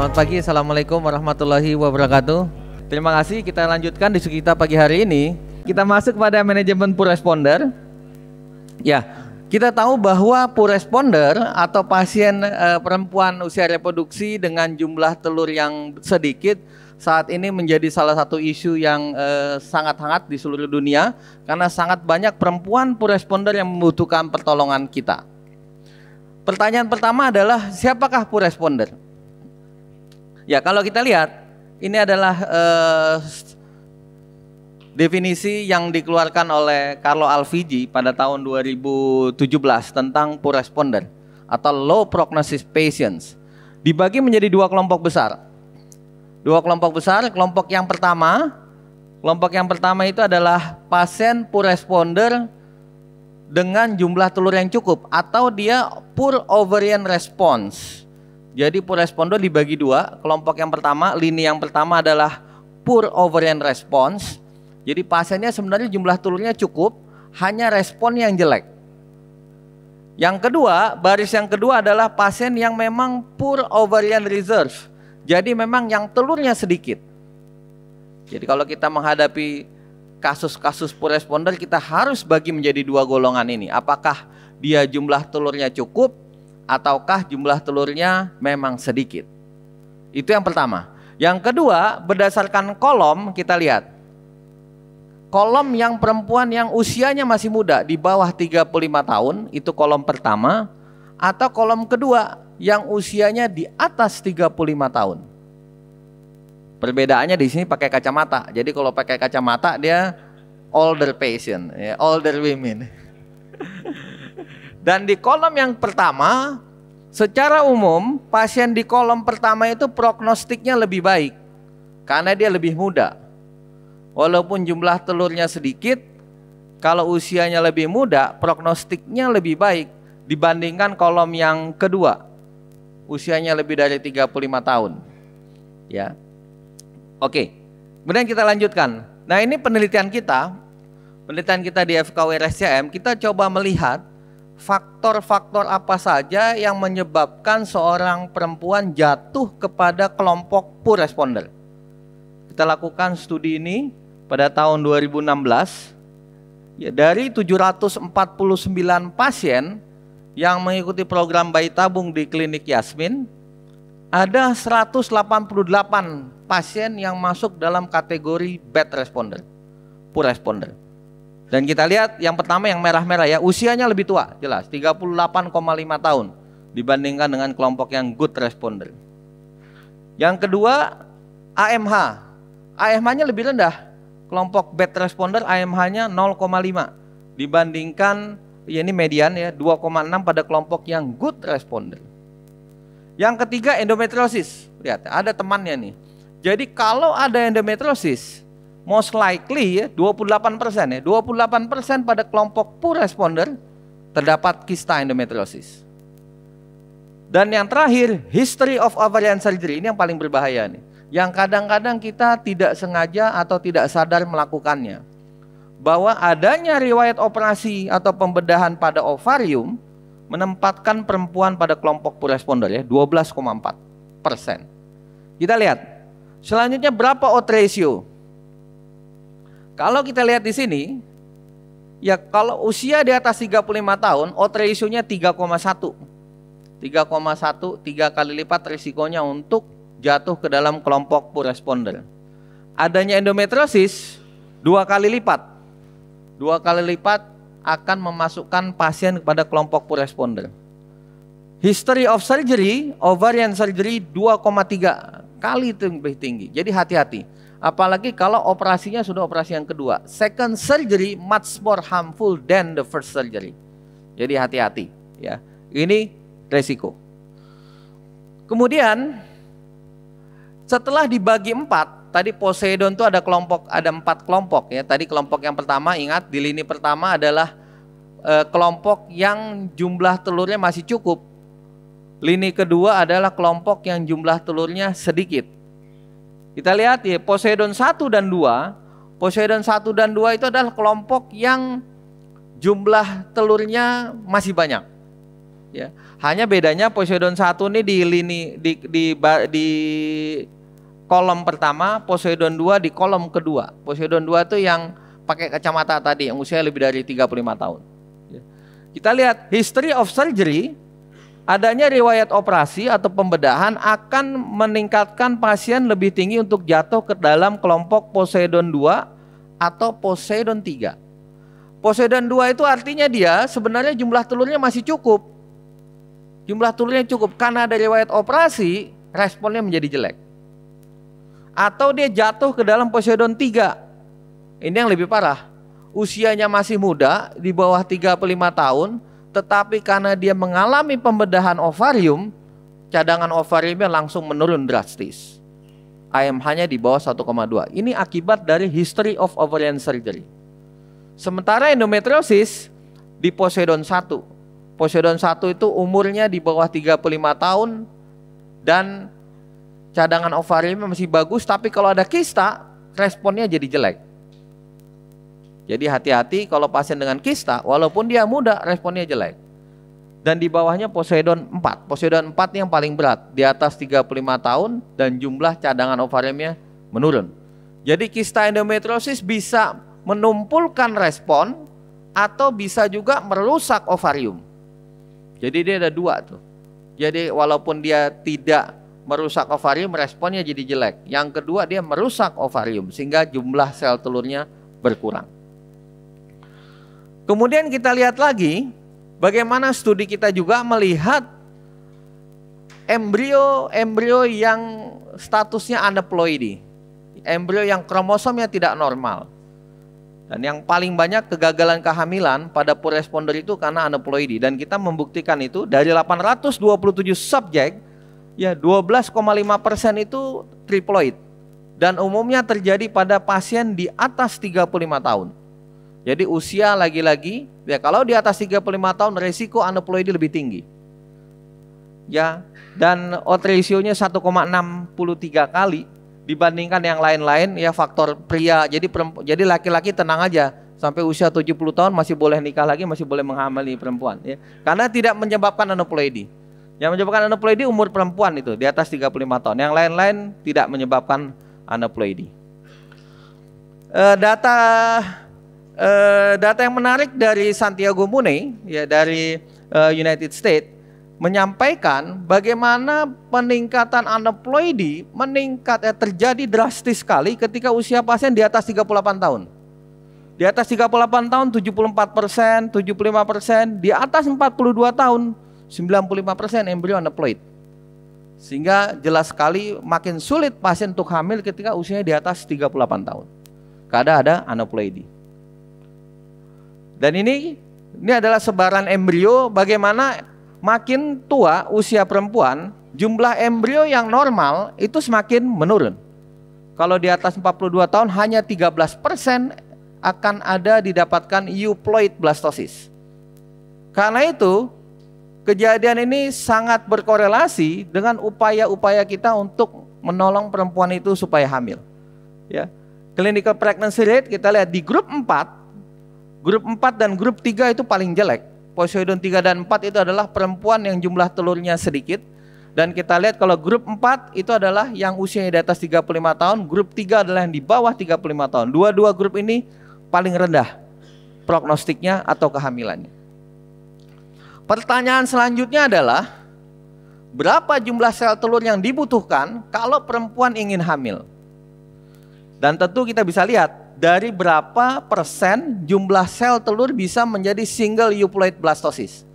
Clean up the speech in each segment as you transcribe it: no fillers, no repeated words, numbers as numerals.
Selamat pagi, Assalamualaikum warahmatullahi wabarakatuh. Terima kasih, kita lanjutkan diskusi kita pagi hari ini. Kita masuk pada manajemen poor responder. Ya, kita tahu bahwa poor responder atau pasien perempuan usia reproduksi dengan jumlah telur yang sedikit saat ini menjadi salah satu isu yang sangat hangat di seluruh dunia, karena sangat banyak perempuan poor responder yang membutuhkan pertolongan kita. Pertanyaan pertama adalah, siapakah poor responder? Ya, kalau kita lihat, ini adalah definisi yang dikeluarkan oleh Carlo Alvigi pada tahun 2017 tentang poor responder atau low prognosis patients. Dibagi menjadi dua kelompok besar. Kelompok yang pertama itu adalah pasien poor responder dengan jumlah telur yang cukup, atau dia poor ovarian response. Jadi poor responder dibagi dua. Kelompok yang pertama, lini yang pertama adalah poor ovarian response. Jadi pasiennya sebenarnya jumlah telurnya cukup, hanya respon yang jelek. Yang kedua, baris yang kedua adalah pasien yang memang poor ovarian reserve. Jadi memang yang telurnya sedikit. Jadi kalau kita menghadapi kasus-kasus poor responder, kita harus bagi menjadi dua golongan ini. Apakah dia jumlah telurnya cukup, ataukah jumlah telurnya memang sedikit. Itu yang pertama. Yang kedua, berdasarkan kolom kita lihat. Kolom yang perempuan yang usianya masih muda, di bawah 35 tahun, itu kolom pertama. Atau kolom kedua, yang usianya di atas 35 tahun. Perbedaannya di sini pakai kacamata. Jadi kalau pakai kacamata dia older patient, ya, older women. Dan di kolom yang pertama, secara umum pasien di kolom pertama itu prognostiknya lebih baik karena dia lebih muda. Walaupun jumlah telurnya sedikit, kalau usianya lebih muda, prognostiknya lebih baik dibandingkan kolom yang kedua, usianya lebih dari 35 tahun. Ya. Oke. Kemudian kita lanjutkan. Nah, ini penelitian kita di FKW RSCM, kita coba melihat faktor-faktor apa saja yang menyebabkan seorang perempuan jatuh kepada kelompok poor responder. Kita lakukan studi ini pada tahun 2016. Ya, dari 749 pasien yang mengikuti program bayi tabung di klinik Yasmin, ada 188 pasien yang masuk dalam kategori bad responder, poor responder. Dan kita lihat yang pertama yang merah-merah ya, usianya lebih tua, jelas 38,5 tahun dibandingkan dengan kelompok yang good responder. Yang kedua, AMH. AMH-nya lebih rendah. Kelompok bad responder AMH-nya 0,5 dibandingkan, ya ini median ya, 2,6 pada kelompok yang good responder. Yang ketiga, endometriosis. Lihat, ada temannya nih. Jadi kalau ada endometriosis, most likely ya 28% ya, 28% pada kelompok poor responder terdapat kista endometriosis. Dan yang terakhir, history of ovarian surgery, ini yang paling berbahaya nih. Yang kadang-kadang kita tidak sengaja atau tidak sadar melakukannya. Bahwa adanya riwayat operasi atau pembedahan pada ovarium menempatkan perempuan pada kelompok poor responder ya, 12,4%. Kita lihat, selanjutnya berapa odds ratio? Kalau kita lihat di sini, ya kalau usia di atas 35 tahun, odds ratio-nya 3,1. 3,1, 3 kali lipat risikonya untuk jatuh ke dalam kelompok poor responder. Adanya endometriosis 2 kali lipat. 2 kali lipat akan memasukkan pasien kepada kelompok poor responder. History of surgery, ovarian surgery 2,3 kali itu lebih tinggi. Jadi hati-hati. Apalagi kalau operasinya sudah operasi yang kedua. Second surgery much more harmful than the first surgery. Jadi hati-hati ya. Ini resiko. Kemudian setelah dibagi 4, tadi Poseidon itu ada 4 kelompok ya. Tadi kelompok yang pertama, ingat di lini pertama adalah kelompok yang jumlah telurnya masih cukup. Lini kedua adalah kelompok yang jumlah telurnya sedikit. Kita lihat ya, Poseidon 1 dan 2. Poseidon 1 dan 2 itu adalah kelompok yang jumlah telurnya masih banyak. Ya. Hanya bedanya Poseidon 1 ini di kolom pertama, Poseidon 2 di kolom kedua. Poseidon 2 itu yang pakai kacamata tadi, yang usia lebih dari 35 tahun. Ya. Kita lihat history of surgery, adanya riwayat operasi atau pembedahan akan meningkatkan pasien lebih tinggi untuk jatuh ke dalam kelompok Poseidon 2 atau Poseidon 3. Poseidon 2 itu artinya dia sebenarnya jumlah telurnya masih cukup. Jumlah telurnya cukup, karena ada riwayat operasi, responnya menjadi jelek. Atau dia jatuh ke dalam Poseidon 3. Ini yang lebih parah. Usianya masih muda, di bawah 35 tahun, tetapi karena dia mengalami pembedahan ovarium, cadangan ovariumnya langsung menurun drastis. AMH-nya di bawah 1,2. Ini akibat dari history of ovarian surgery. Sementara endometriosis di Poseidon 1. Poseidon 1 itu umurnya di bawah 35 tahun dan cadangan ovariumnya masih bagus, tapi kalau ada kista, responnya jadi jelek. Jadi hati-hati kalau pasien dengan kista, walaupun dia muda, responnya jelek. Dan di bawahnya Poseidon 4. Poseidon 4 yang paling berat, di atas 35 tahun dan jumlah cadangan ovariumnya menurun. Jadi kista endometriosis bisa menumpulkan respon atau bisa juga merusak ovarium. Jadi dia ada dua tuh. Jadi walaupun dia tidak merusak ovarium, responnya jadi jelek. Yang kedua, dia merusak ovarium sehingga jumlah sel telurnya berkurang. Kemudian kita lihat lagi bagaimana studi kita juga melihat embrio yang statusnya aneuploidy. Embrio yang kromosomnya tidak normal. Dan yang paling banyak kegagalan kehamilan pada poor responder itu karena aneuploidy. Dan kita membuktikan itu dari 827 subjek, ya 12,5% itu triploid. Dan umumnya terjadi pada pasien di atas 35 tahun. Jadi usia lagi-lagi, ya kalau di atas 35 tahun resiko aneuploidy lebih tinggi. Ya, dan odds ratio-nya 1,63 kali. Dibandingkan yang lain-lain, ya faktor pria. Jadi laki-laki tenang aja, sampai usia 70 tahun masih boleh nikah lagi, masih boleh menghamili perempuan, ya. Karena tidak menyebabkan aneuploidy. Yang menyebabkan aneuploidy umur perempuan itu di atas 35 tahun. Yang lain-lain tidak menyebabkan aneuploidy. Data yang menarik dari Santiago Mune, ya dari United States, menyampaikan bagaimana peningkatan aneuploidy terjadi drastis sekali ketika usia pasien di atas 38 tahun. Di atas 38 tahun 74%, 75%, di atas 42 tahun 95% embrio aneuploid. Sehingga jelas sekali makin sulit pasien untuk hamil ketika usianya di atas 38 tahun. Karena ada aneuploidy. Dan ini adalah sebaran embrio, bagaimana makin tua usia perempuan, jumlah embrio yang normal itu semakin menurun. Kalau di atas 42 tahun hanya 13% akan ada didapatkan euploid blastosis. Karena itu, kejadian ini sangat berkorelasi dengan upaya-upaya kita untuk menolong perempuan itu supaya hamil. Ya. Clinical pregnancy rate kita lihat di grup 4 dan grup 3 itu paling jelek. Poseidon 3 dan 4 itu adalah perempuan yang jumlah telurnya sedikit. Dan kita lihat kalau grup 4 itu adalah yang usianya di atas 35 tahun, grup 3 adalah yang di bawah 35 tahun. Dua-dua grup ini paling rendah prognostiknya atau kehamilannya. Pertanyaan selanjutnya adalah, berapa jumlah sel telur yang dibutuhkan kalau perempuan ingin hamil? Dan tentu kita bisa lihat dari berapa persen jumlah sel telur bisa menjadi single euploid blastosis.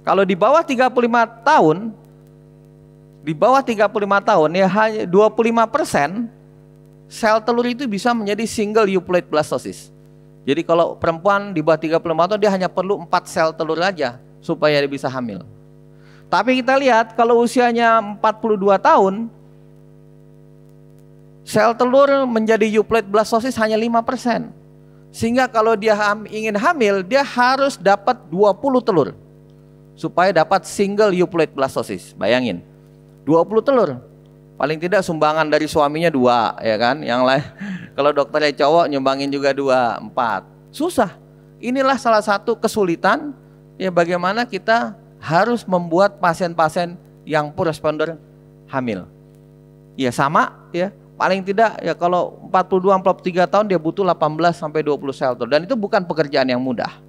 Kalau di bawah 35 tahun, ya hanya 25% sel telur itu bisa menjadi single euploid blastosis. Jadi kalau perempuan di bawah 35 tahun dia hanya perlu 4 sel telur aja supaya dia bisa hamil. Tapi kita lihat kalau usianya 42 tahun, sel telur menjadi euploid blastosis hanya 5%. Sehingga kalau dia ingin hamil, dia harus dapat 20 telur supaya dapat single euploid blastosis. Bayangin, 20 telur. Paling tidak sumbangan dari suaminya 2, ya kan? Yang lain kalau dokternya cowok nyumbangin juga 2, 4. Susah. Inilah salah satu kesulitan ya bagaimana kita harus membuat pasien-pasien yang poor responder hamil. Ya sama ya, paling tidak ya kalau 42-43 tahun dia butuh 18 sampai 20 sel telur, dan itu bukan pekerjaan yang mudah.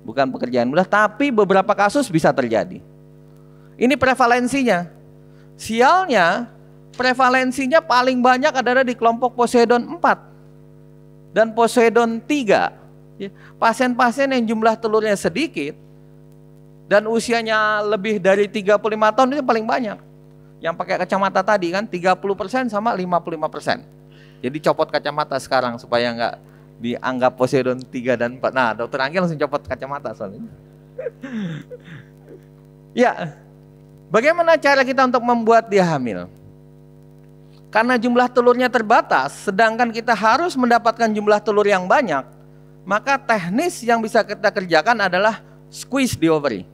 Bukan pekerjaan mudah, tapi beberapa kasus bisa terjadi. Ini prevalensinya. Sialnya, prevalensinya paling banyak adalah di kelompok Poseidon 4 dan Poseidon 3. Ya, pasien-pasien yang jumlah telurnya sedikit dan usianya lebih dari 35 tahun itu paling banyak. Yang pakai kacamata tadi kan 30% sama 55%. Jadi copot kacamata sekarang supaya nggak dianggap Poseidon 3 dan 4. Nah, Dokter Anggi langsung copot kacamata soalnya. Ya, bagaimana cara kita untuk membuat dia hamil? Karena jumlah telurnya terbatas, sedangkan kita harus mendapatkan jumlah telur yang banyak, maka teknis yang bisa kita kerjakan adalah squeeze the ovary.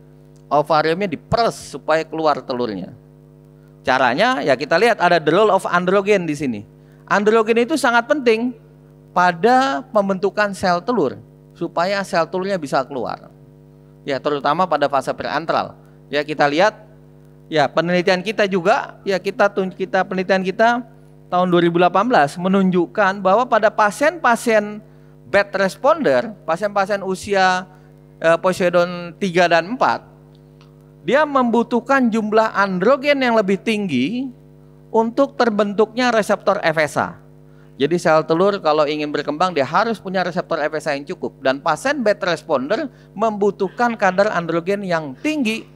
Ovariumnya diperes supaya keluar telurnya. Caranya ya kita lihat ada the role of androgen di sini. Androgen itu sangat penting pada pembentukan sel telur supaya sel telurnya bisa keluar. Ya, terutama pada fase preantral. Ya, kita lihat ya penelitian kita juga ya penelitian kita tahun 2018 menunjukkan bahwa pada pasien-pasien bad responder, pasien-pasien usia Poseidon 3 dan 4, dia membutuhkan jumlah androgen yang lebih tinggi untuk terbentuknya reseptor FSH. Jadi sel telur kalau ingin berkembang dia harus punya reseptor FSH yang cukup, dan pasien bad responder membutuhkan kadar androgen yang tinggi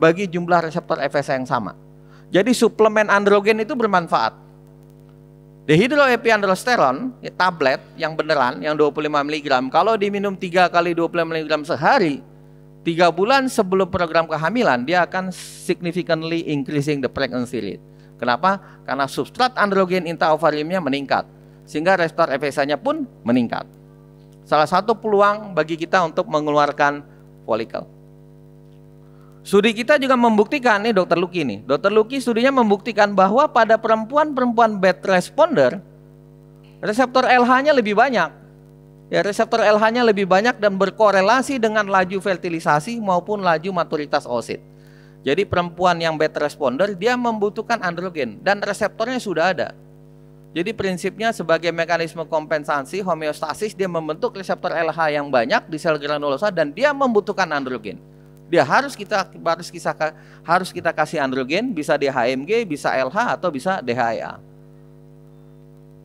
bagi jumlah reseptor FSH yang sama. Jadi suplemen androgen itu bermanfaat. Dehydroepiandrosterone, tablet yang beneran yang 25 mg, kalau diminum 3 kali 25 mg sehari, 3 bulan sebelum program kehamilan, dia akan significantly increasing the pregnancy rate. Kenapa? Karena substrat androgen intraovariumnya meningkat, sehingga reseptor FSH-nya pun meningkat. Salah satu peluang bagi kita untuk mengeluarkan folikel. Studi kita juga membuktikan, nih Dr. Lucky nih. Dr. Lucky studinya membuktikan bahwa pada perempuan-perempuan bad responder, reseptor LH-nya lebih banyak. Ya, reseptor LH-nya lebih banyak dan berkorelasi dengan laju fertilisasi maupun laju maturitas oosit. Jadi perempuan yang bad responder dia membutuhkan androgen dan reseptornya sudah ada. Jadi prinsipnya sebagai mekanisme kompensasi homeostasis, dia membentuk reseptor LH yang banyak di sel granulosa dan dia membutuhkan androgen. Dia harus kita kasih androgen, bisa DHMG, bisa LH atau bisa DHEA.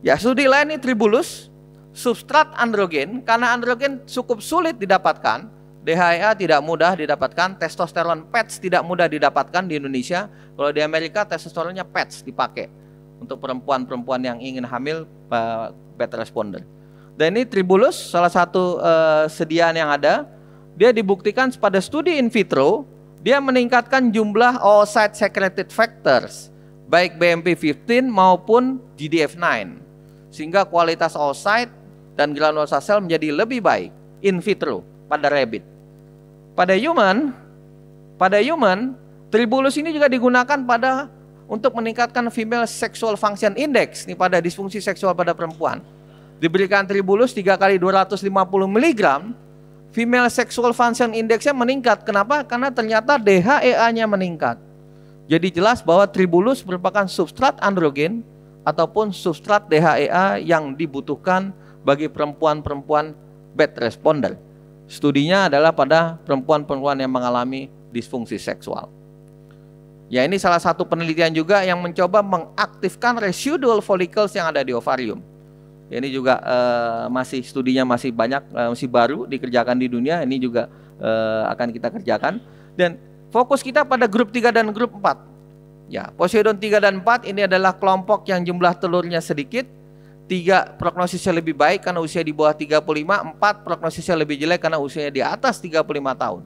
Ya, studi lain ini Tribulus, substrat androgen, karena androgen cukup sulit didapatkan. DHEA tidak mudah didapatkan, testosteron patch tidak mudah didapatkan di Indonesia. Kalau di Amerika testosteronnya patch dipakai untuk perempuan-perempuan yang ingin hamil bad responder. Dan ini Tribulus, salah satu sediaan yang ada. Dia dibuktikan pada studi in vitro, dia meningkatkan jumlah oocyte secreted factors, baik BMP15 maupun GDF9, sehingga kualitas oocyte dan granulosa sel menjadi lebih baik in vitro pada rabbit. Pada human, Tribulus ini juga digunakan untuk meningkatkan female sexual function index nih pada disfungsi seksual pada perempuan. Diberikan Tribulus 3 kali 250 mg, female sexual function index-nya meningkat. Kenapa? Karena ternyata DHEA-nya meningkat. Jadi jelas bahwa Tribulus merupakan substrat androgen ataupun substrat DHEA yang dibutuhkan bagi perempuan-perempuan bad responder. Studinya adalah pada perempuan-perempuan yang mengalami disfungsi seksual. Ya, ini salah satu penelitian juga yang mencoba mengaktifkan residual follicles yang ada di ovarium. Ya, ini juga studinya masih banyak, masih baru dikerjakan di dunia. Ini juga akan kita kerjakan. Dan fokus kita pada grup 3 dan grup 4. Ya, Poseidon 3 dan 4 ini adalah kelompok yang jumlah telurnya sedikit. 3 prognosisnya lebih baik karena usia di bawah 35, 4 prognosisnya lebih jelek karena usianya di atas 35 tahun.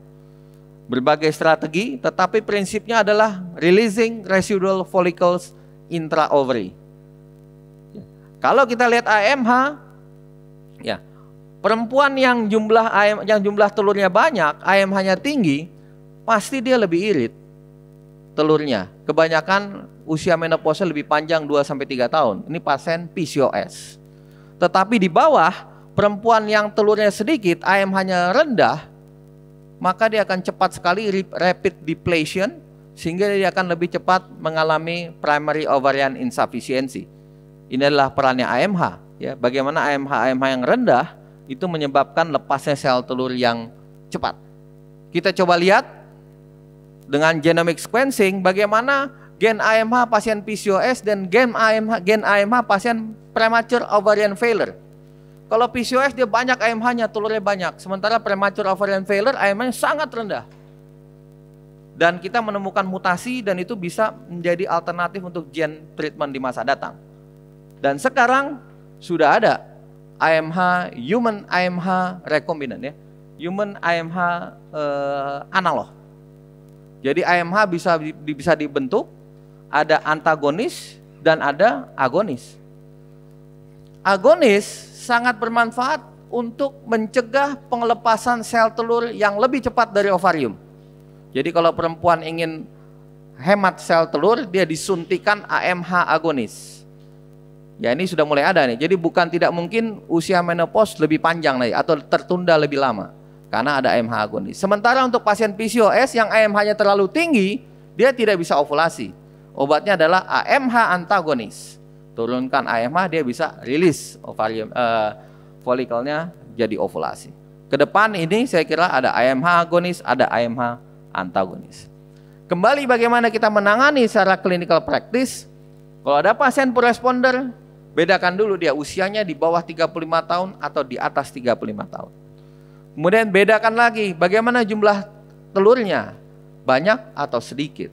Berbagai strategi, tetapi prinsipnya adalah releasing residual follicles intra-ovary. Kalau kita lihat AMH, ya, perempuan yang jumlah telurnya banyak, AMH-nya tinggi, pasti dia lebih irit telurnya. Kebanyakan usia menopause lebih panjang 2-3 tahun. Ini pasien PCOS. Tetapi di bawah, perempuan yang telurnya sedikit, AMH-nya rendah, maka dia akan cepat sekali rapid depletion, sehingga dia akan lebih cepat mengalami primary ovarian insufficiency. Ini adalah perannya AMH. Ya, bagaimana AMH yang rendah itu menyebabkan lepasnya sel telur yang cepat. Kita coba lihat dengan genomic sequencing bagaimana gen AMH pasien PCOS dan gen AMH pasien premature ovarian failure. Kalau PCOS dia banyak AMH-nya, telurnya banyak. Sementara premature ovarian failure AMH-nya sangat rendah. Dan kita menemukan mutasi dan itu bisa menjadi alternatif untuk gen treatment di masa datang. Dan sekarang sudah ada AMH, human AMH recombinant ya. Human AMH analog. Jadi AMH bisa dibentuk, ada antagonis dan ada agonis. Agonis sangat bermanfaat untuk mencegah pengelepasan sel telur yang lebih cepat dari ovarium. Jadi kalau perempuan ingin hemat sel telur, dia disuntikan AMH agonis. Ya ini sudah mulai ada nih. Jadi bukan tidak mungkin usia menopause lebih panjang nih, atau tertunda lebih lama karena ada AMH agonis. Sementara untuk pasien PCOS yang AMH-nya terlalu tinggi, dia tidak bisa ovulasi. Obatnya adalah AMH antagonis. Turunkan AMH, dia bisa rilis ovarium folikelnya jadi ovulasi. Kedepan ini saya kira ada AMH agonis, ada AMH antagonis. Kembali bagaimana kita menangani secara clinical practice. Kalau ada pasien poor responder, bedakan dulu dia usianya di bawah 35 tahun atau di atas 35 tahun. Kemudian bedakan lagi bagaimana jumlah telurnya, banyak atau sedikit.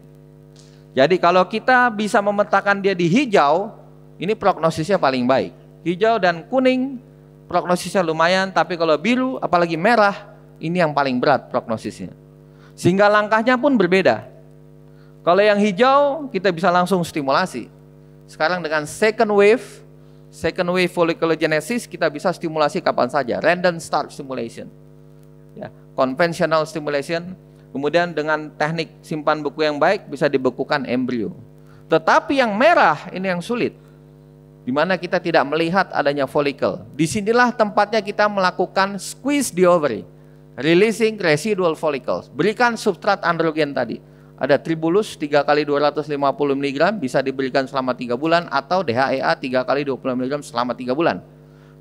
Jadi kalau kita bisa memetakan dia di hijau, ini prognosisnya paling baik. Hijau dan kuning prognosisnya lumayan, tapi kalau biru apalagi merah, ini yang paling berat prognosisnya. Sehingga langkahnya pun berbeda. Kalau yang hijau kita bisa langsung stimulasi. Sekarang dengan second wave folliculogenesis kita bisa stimulasi kapan saja, random start stimulation. Ya, conventional stimulation. Kemudian dengan teknik simpan beku yang baik bisa dibekukan embrio. Tetapi yang merah ini yang sulit, di mana kita tidak melihat adanya follicle. Disinilah tempatnya kita melakukan squeeze the ovary, releasing residual follicles. Berikan substrat androgen tadi. Ada tribulus 3 kali 250 mg bisa diberikan selama 3 bulan atau DHEA 3 kali 20 mg selama 3 bulan.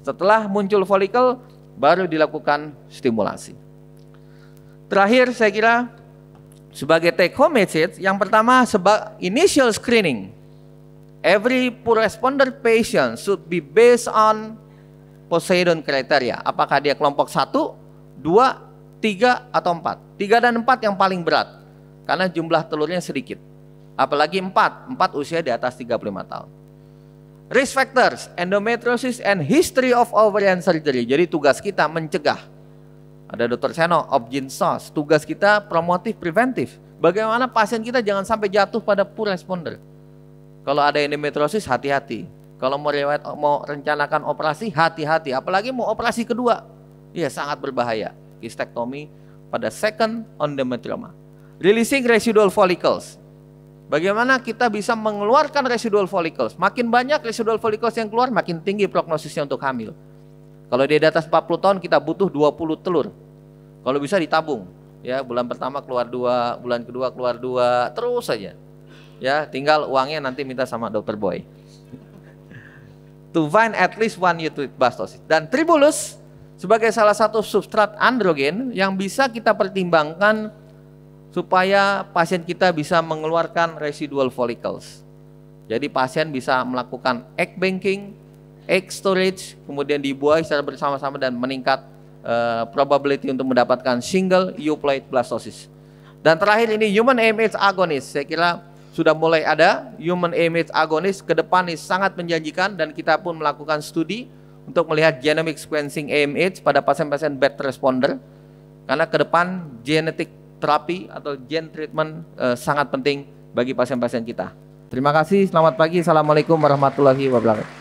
Setelah muncul follicle baru dilakukan stimulasi. Terakhir saya kira sebagai take home message, yang pertama initial screening. Every poor responder patient should be based on Poseidon criteria. Apakah dia kelompok 1, 2, 3 atau 4. 3 dan 4 yang paling berat karena jumlah telurnya sedikit. Apalagi 4 usia di atas 35 tahun. Risk factors, endometriosis and history of ovarian surgery. Jadi tugas kita mencegah. Ada Dr. Seno, Obgyn SOS. Tugas kita promotif preventif. Bagaimana pasien kita jangan sampai jatuh pada poor responder. Kalau ada endometriosis hati-hati. Kalau mau rencanakan operasi hati-hati. Apalagi mau operasi kedua. Iya sangat berbahaya. Kistektomi pada second endometrioma. Releasing residual follicles. Bagaimana kita bisa mengeluarkan residual follicles. Makin banyak residual follicles yang keluar, makin tinggi prognosisnya untuk hamil. Kalau dia di atas 40 tahun kita butuh 20 telur. Kalau bisa ditabung. Ya, bulan pertama keluar 2, bulan kedua keluar 2, terus saja. Ya, tinggal uangnya nanti minta sama Dr. Boy. To find at least one uterine blastocyst. Dan tribulus sebagai salah satu substrat androgen yang bisa kita pertimbangkan supaya pasien kita bisa mengeluarkan residual follicles. Jadi pasien bisa melakukan egg banking, egg storage, kemudian dibuahi secara bersama-sama dan meningkat probability untuk mendapatkan single euploid blastocyst. Dan terakhir ini human AMH agonist. Saya kira sudah mulai ada human AMH agonist, ke depan ini sangat menjanjikan dan kita pun melakukan studi untuk melihat genomic sequencing AMH pada pasien-pasien bad responder. Karena ke depan genetic terapi atau gen treatment sangat penting bagi pasien-pasien kita. Terima kasih, selamat pagi, assalamualaikum warahmatullahi wabarakatuh.